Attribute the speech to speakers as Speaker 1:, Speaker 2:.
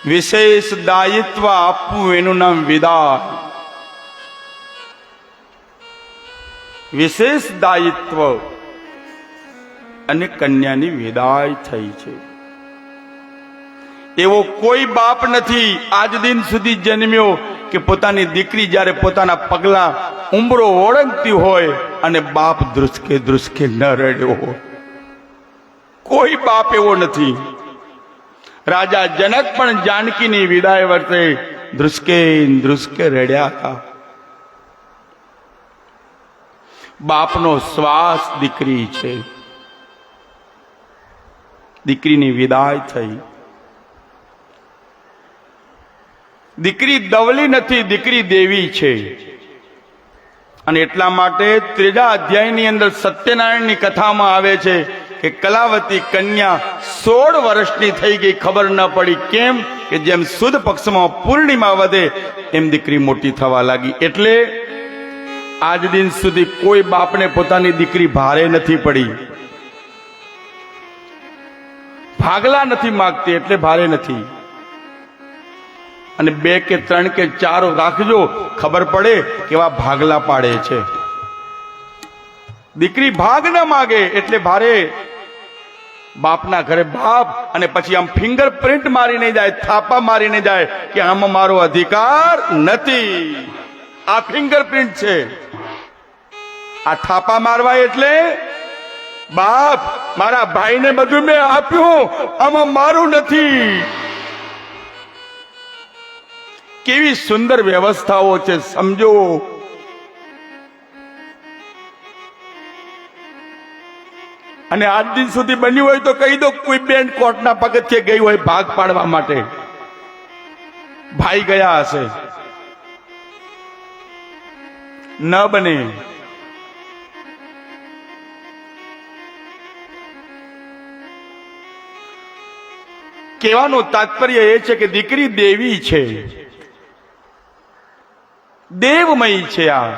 Speaker 1: વિશેષ દાયિત્વ આપવું એનું નામ વિદાય. વિશેષ દાયિત્વ અને કન્યાની વિદાય થઈ છે. એવો કોઈ બાપ નથી આજ દિન સુધી જન્મ્યો કે પોતાની દીકરી જ્યારે પોતાના પગલા ઉંબરો ઓળંગતી હોય અને બાપ ધ્રુસકે ધ્રુસકે ન રડ્યો હોય. કોઈ બાપ એવો નથી. રાજા જનક પણ જાનકીની વિદાય વર્તે ધ્રુસકે ધ્રુસકે રડ્યા હતા. બાપનો શ્વાસ દીકરી છે. દીકરીની વિદાય થઈ. દીકરી દવલી નથી, દીકરી દેવી છે. અને એટલા માટે ત્રીજા અધ્યાયની અંદર સત્યનારાયણની કથામાં આવે છે કે કલાવતી કન્યા 16 વર્ષની થઈ ગઈ, ખબર ન પડી. કેમ કે જેમ સુદ પક્ષમાં પૂર્ણિમા વધે એમ દીકરી મોટી થવા લાગી. એટલે આજ દિન સુધી કોઈ બાપને પોતાની દીકરી ભારે નથી પડી. ભાગલા નથી માગતી એટલે ભારે નથી. અને 2 કે 3 કે 4 રાખજો, ખબર પડે કેવા ભાગલા પાડે છે. દીકરી ભાગ ન માગે એટલે ભારે. બાપના ઘરે બાપ અને પછી આમ ફિંગરપ્રિન્ટ મારીને જાય, થાપા મારીને જાય કે આમાં મારો અધિકાર નથી. આ ફિંગરપ્રિન્ટ છે. આ થાપા મારવા એટલે બાપ મારા ભાઈને બધું મેં આપ્યું, આમાં મારું નથી. કેવી સુંદર વ્યવસ્થાઓ છે, સમજો. અને આજ દિન સુધી બન્યું હોય તો કહી દો, કોઈ બેન કોર્ટના પગથિયે ગઈ હોય ભાગ પાડવા માટે, ભાઈ ગયા હશે. ન બને. કહેવાનું તાત્પર્ય એ છે કે દીકરી દેવી છે, દેવમયી છે. આ